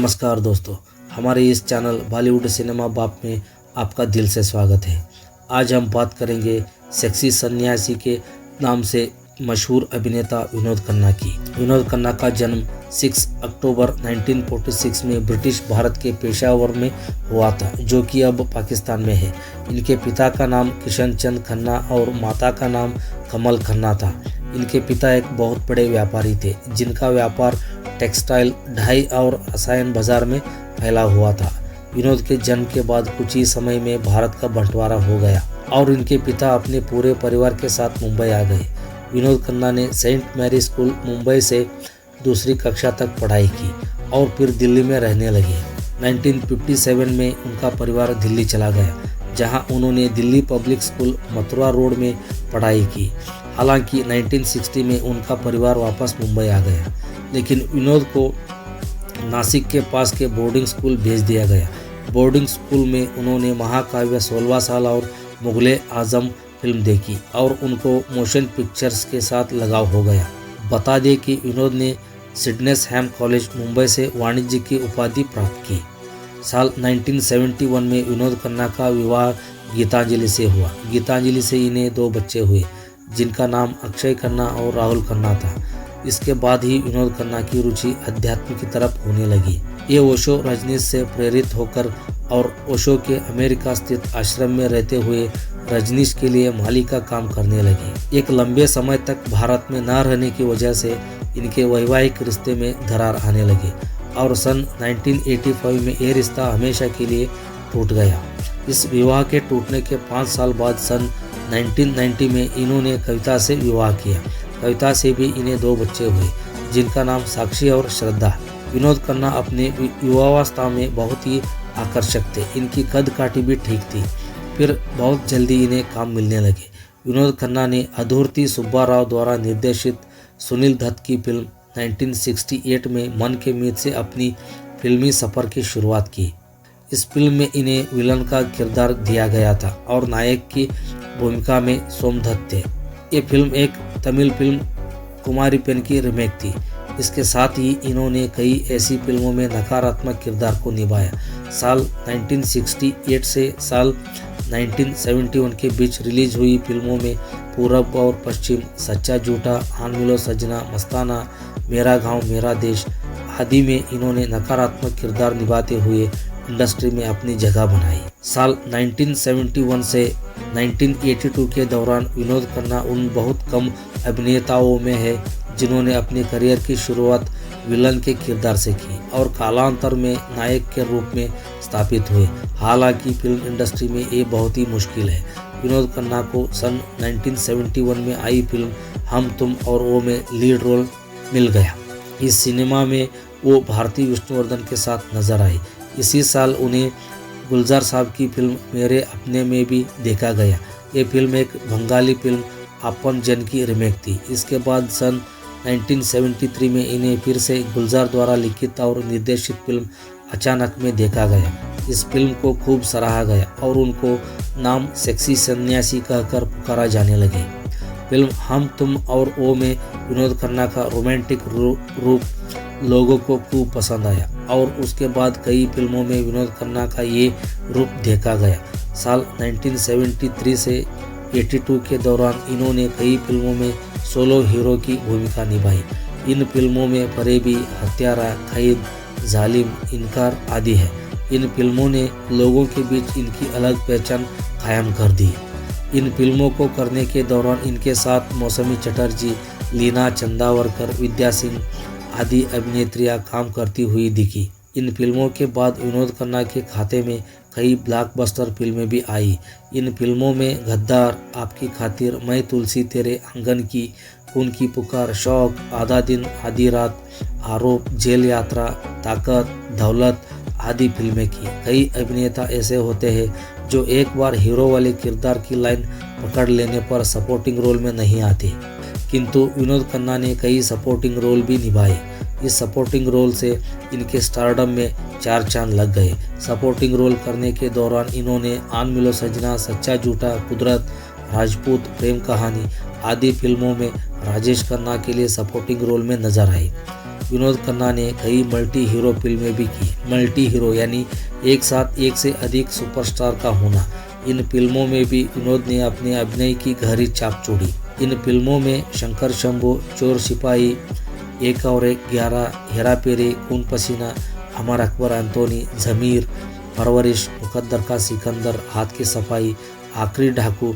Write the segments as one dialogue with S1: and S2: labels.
S1: नमस्कार दोस्तों, हमारे इस चैनल बॉलीवुड सिनेमा बाप में आपका दिल से स्वागत है। आज हम बात करेंगे सेक्सी सन्यासी के नाम से मशहूर अभिनेता विनोद खन्ना की। विनोद खन्ना का जन्म 6 अक्टूबर 1946 में ब्रिटिश भारत के पेशावर में हुआ था, जो कि अब पाकिस्तान में है। इनके पिता का नाम किशन चंद खन्ना और माता का नाम कमल खन्ना था। इनके पिता एक बहुत बड़े व्यापारी थे, जिनका व्यापार टेक्सटाइल, ढाई और रसायन बाजार में फैला हुआ था। विनोद के जन्म के बाद कुछ ही समय में भारत का बंटवारा हो गया और इनके पिता अपने पूरे परिवार के साथ मुंबई आ गए। विनोद खन्ना ने सेंट मैरी स्कूल मुंबई से दूसरी कक्षा तक पढ़ाई की और फिर दिल्ली में रहने लगे। 1957 में उनका परिवार दिल्ली चला गया, जहां उन्होंने Delhi public school Mathura road में पढ़ाई की। हालांकि 1960 में उनका परिवार वापस मुंबई आ गया, लेकिन विनोद को नासिक के पास के बोर्डिंग स्कूल भेज दिया गया। बोर्डिंग स्कूल में उन्होंने महाकाव्य 16 साल और मुगले आजम फिल्म देखी और उनको मोशन पिक्चर्स के साथ लगाव हो गया। बता दें कि विनोद ने सिडनेसहैम कॉलेज मुंबई से वाणिज्य की उपाधि प्राप्त की। साल 1971 में विनोद खन्ना का विवाह गीतांजलि से हुआ। गीतांजलि से इन्हें 2 बच्चे हुए, जिनका नाम अक्षय खन्ना और राहुल खन्ना था। इसके बाद ही विनोद खन्ना की रुचि अध्यात्म की तरफ होने लगी। ये ओशो रजनीश से प्रेरित होकर और ओशो के अमेरिका स्थित आश्रम में रहते हुए रजनीश के लिए माली का काम करने लगे। एक लंबे समय तक भारत में न रहने की वजह से इनके वैवाहिक रिश्ते में दरार आने लगे और सन 1985 में ये रिश्ता हमेशा के लिए टूट गया। इस विवाह के टूटने के 5 साल बाद सन 1990 में इन्होंने कविता से विवाह किया। कविता से भी इन्हें 2 बच्चे हुए, जिनका नाम साक्षी और श्रद्धा। विनोद खन्ना अपने युवावस्था में बहुत ही आकर्षक थे। इनकी कद काठी भी ठीक थी। फिर बहुत जल्दी इन्हें काम मिलने लगे। विनोद खन्ना ने अधूरती सुब्बा राव द्वारा निर्देशित सुनील दत्त की फिल्म 1968 में मन के मीत से अपनी फिल्मी सफ़र की शुरुआत की। इस फिल्म में इन्हें विलन का किरदार दिया गया था और नायक की भूमिका में सोमदत्त थे। ये फिल्म एक तमिल फिल्म कुमारी पेन की रीमेक थी। इसके साथ ही इन्होंने कई ऐसी फिल्मों में नकारात्मक किरदार को निभाया। साल 1968 से साल 1971 के बीच रिलीज हुई फिल्मों में पूरब और पश्चिम, सच्चा झूठा, आन मिलो सजना, मस्ताना, मेरा गांव मेरा देश आदि में इन्होंने नकारात्मक किरदार निभाते हुए इंडस्ट्री में अपनी जगह बनाई। साल 1971 से 1982 के दौरान विनोद खन्ना उन बहुत कम अभिनेताओं में है जिन्होंने अपने करियर की शुरुआत विलन के किरदार से की और कालांतर में नायक के रूप में स्थापित हुए। हालांकि फिल्म इंडस्ट्री में ये बहुत ही मुश्किल है। विनोद खन्ना को सन 1971 में आई फिल्म हम तुम और वो में लीड रोल मिल गया। इस सिनेमा में वो भारती विष्णुवर्धन के साथ नजर आई। इसी साल उन्हें गुलजार साहब की फिल्म मेरे अपने में भी देखा गया। ये फिल्म एक बंगाली फिल्म अपन जन की रीमेक थी। इसके बाद सन 1973 में इन्हें फिर से गुलजार द्वारा लिखित और निर्देशित फिल्म अचानक में देखा गया। इस फिल्म को खूब सराहा गया और उनको नाम सेक्सी सन्यासी कहकर पुकारा जाने लगे। फिल्म हम तुम और वो में विनोद खन्ना का रोमांटिक रूप लोगों को खूब पसंद आया और उसके बाद कई फिल्मों में विनोद खन्ना का ये रूप देखा गया। साल 1973 से 82 के दौरान इन्होंने कई फिल्मों में सोलो हीरो की भूमिका निभाई। इन फिल्मों में फरेबी, हत्यारा, कैद, जालिम, इनकार आदि है। इन फिल्मों ने लोगों के बीच इनकी अलग पहचान कायम कर दी। इन फिल्मों को करने के दौरान इनके साथ मौसमी चटर्जी, लीना चंदावरकर, विद्या सिंह आदि अभिनेत्रियां काम करती हुई दिखी। इन फिल्मों के बाद विनोद खन्ना के खाते में कई ब्लॉकबस्टर फिल्में भी आई। इन फिल्मों में गद्दार, आपकी खातिर, मैं तुलसी तेरे आंगन की, खून की पुकार, शौक, आधा दिन आधी रात, आरोप, जेल यात्रा, ताकत, दौलत आदि फिल्में की। कई अभिनेता ऐसे होते हैं जो एक बार हीरो वाले किरदार की लाइन पकड़ लेने पर सपोर्टिंग रोल में नहीं आते, किंतु विनोद खन्ना ने कई सपोर्टिंग रोल भी निभाए। इस सपोर्टिंग रोल से इनके स्टारडम में 4 चांद लग गए। सपोर्टिंग रोल करने के दौरान इन्होंने आन मिलो सजना, सच्चा झूठा, कुदरत, राजपूत, प्रेम कहानी आदि फिल्मों में राजेश खन्ना के लिए सपोर्टिंग रोल में नजर आए। विनोद खन्ना ने कई मल्टी हीरो फिल्में भी की। मल्टी हीरो यानी एक साथ एक से अधिक सुपरस्टार का होना। इन फिल्मों में भी विनोद ने अपने अभिनय की गहरी छाप छोड़ी। इन फिल्मों में शंकर शंभू, चोर सिपाही, एक और एक, 11, हेरा फेरी, खून पसीना, अमर अकबर एंथोनी, जमीर, परवरिश, मुकद्दर का सिकंदर, हाथ की सफाई, आखिरी डाकू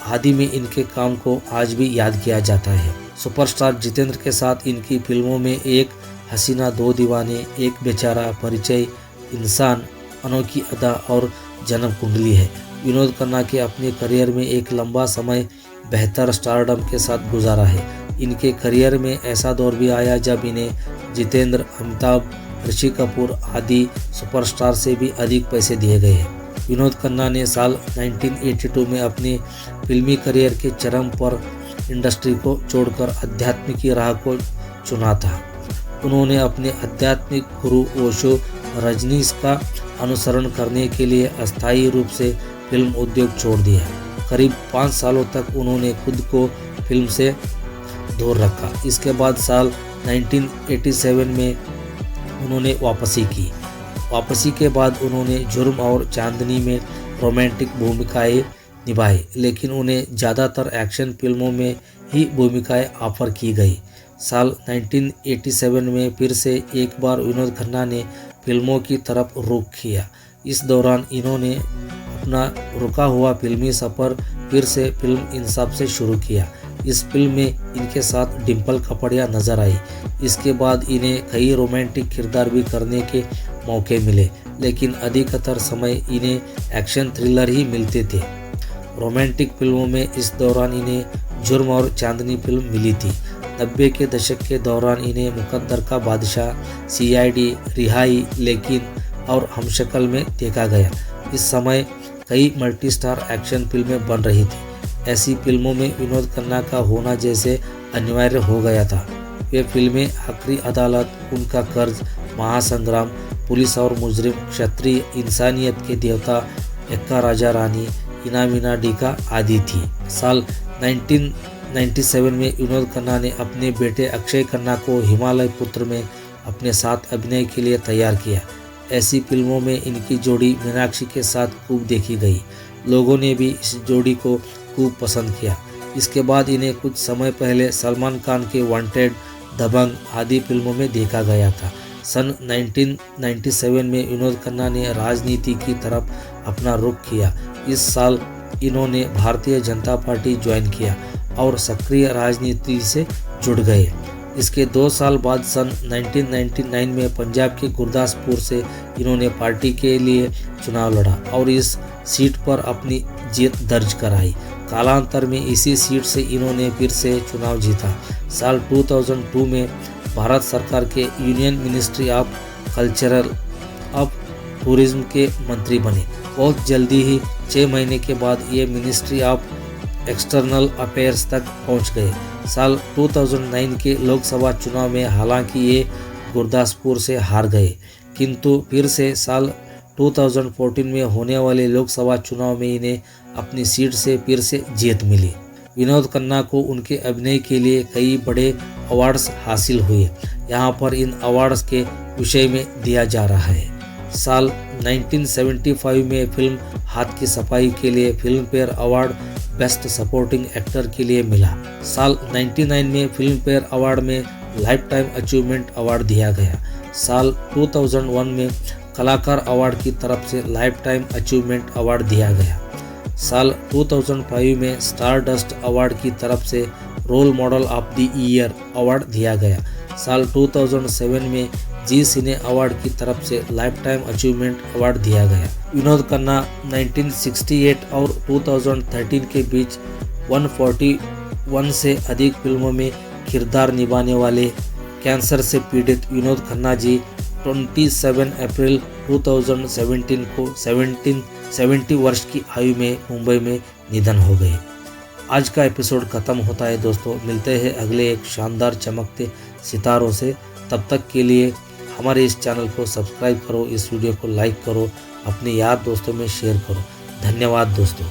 S1: आदि में इनके काम को आज भी याद किया जाता है। सुपरस्टार जितेंद्र के साथ इनकी फिल्मों में एक हसीना, दो दीवाने, एक बेचारा, परिचय, इंसान, अनोखी अदा और जन्म कुंडली है। विनोद खन्ना के अपने करियर में एक लंबा समय बेहतर स्टारडम के साथ गुजारा है। इनके करियर में ऐसा दौर भी आया जब इन्हें जितेंद्र, अमिताभ, ऋषि कपूर आदि सुपरस्टार से भी अधिक पैसे दिए गए हैं। विनोद खन्ना ने साल 1982 में अपने फिल्मी करियर के चरम पर इंडस्ट्री को छोड़कर अध्यात्म की राह को चुना था। उन्होंने अपने आध्यात्मिक गुरु ओशो रजनीश का अनुसरण करने के लिए अस्थायी रूप से फिल्म उद्योग छोड़ दिया। करीब 5 सालों तक उन्होंने खुद को फिल्म से दूर रखा। इसके बाद साल 1987 में उन्होंने वापसी के बाद उन्होंने जुर्म और चांदनी में रोमांटिक भूमिकाएं निभाई, लेकिन उन्हें ज़्यादातर एक्शन फिल्मों में ही भूमिकाएं ऑफर की गई। साल 1987 में फिर से एक बार विनोद खन्ना ने फिल्मों की तरफ रुख किया। इस दौरान इन्होंने अपना रुका हुआ फिल्मी सफ़र फिर से फिल्म इंसाफ से शुरू किया। इस फिल्म में इनके साथ डिम्पल कपड़िया नजर आई। इसके बाद इन्हें कई रोमांटिक किरदार भी करने के मौके मिले, लेकिन अधिकतर समय इन्हें एक्शन थ्रिलर ही मिलते थे। रोमांटिक फिल्मों में इस दौरान इन्हें जुर्म और चांदनी फिल्म मिली थी। 90 के दशक के दौरान इन्हें मुकद्दर का बादशाह, CID, रिहाई, लेकिन और हमशक्ल में देखा गया। इस समय कई मल्टी स्टार एक्शन फिल्में बन रही थी। ऐसी फिल्मों में विनोद खन्ना का होना जैसे अनिवार्य हो गया था। वे फिल्में आखिरी अदालत, उनका कर्ज, महासंग्राम, पुलिस और मुजरिम, क्षत्रिय, इंसानियत के देवता, एक्का राजा रानी, इना मीना डीका आदि थी। साल 1997 में विनोद खन्ना ने अपने बेटे अक्षय खन्ना को हिमालय पुत्र में अपने साथ अभिनय के लिए तैयार किया। ऐसी फिल्मों में इनकी जोड़ी मीनाक्षी के साथ खूब देखी गई। लोगों ने भी इस जोड़ी को खूब पसंद किया। इसके बाद इन्हें कुछ समय पहले सलमान खान के वांटेड, दबंग आदि फिल्मों में देखा गया था। सन 1997 में विनोद खन्ना ने राजनीति की तरफ अपना रुख किया। इस साल इन्होंने भारतीय जनता पार्टी ज्वाइन किया और सक्रिय राजनीति से जुड़ गए। इसके 2 साल बाद सन 1999 में पंजाब के गुरदासपुर से इन्होंने पार्टी के लिए चुनाव लड़ा और इस सीट पर अपनी जीत दर्ज कराई। कालांतर में इसी सीट से इन्होंने फिर से चुनाव जीता। साल 2002 में भारत सरकार के union ministry of cultural of tourism के मंत्री बने। बहुत जल्दी ही 6 महीने के बाद ये मिनिस्ट्री ऑफ एक्सटर्नल अफेयर्स तक पहुंच गए। साल 2009 के लोकसभा चुनाव में हालांकि ये गुरदासपुर से हार गए, किंतु फिर से साल 2014 में होने वाले लोकसभा चुनाव में इन्हें अपनी सीट से फिर से जीत मिली। विनोद खन्ना को उनके अभिनय के लिए कई बड़े अवार्ड्स हासिल हुए। यहाँ पर इन अवार्ड्स के विषय में दिया जा रहा है। साल 1975 में फिल्म हाथ की सफाई के लिए film fair award best supporting actor के लिए मिला। साल 1999 में फिल्म फेयर अवार्ड में लाइफ टाइम अचीवमेंट अवार्ड दिया गया। साल 2001 में कलाकार अवार्ड की तरफ से लाइफ टाइम अचीवमेंट अवार्ड दिया गया। साल 2005 में स्टार डस्ट अवार्ड की तरफ से role model of the year award दिया गया। साल 2007 में जी सिने अवार्ड की तरफ से लाइफ टाइम अचीवमेंट अवार्ड दिया गया। विनोद खन्ना 1968 और 2013 के बीच 141 से अधिक फिल्मों में किरदार निभाने वाले कैंसर से पीड़ित विनोद खन्ना जी 27 अप्रैल 2017 को 70 वर्ष की आयु में मुंबई में निधन हो गए। आज का एपिसोड खत्म होता है दोस्तों। मिलते हैं अगले एक शानदार चमकते सितारों से। तब तक के लिए हमारे इस चैनल को सब्सक्राइब करो, इस वीडियो को लाइक करो, अपने यार दोस्तों में शेयर करो। धन्यवाद दोस्तों।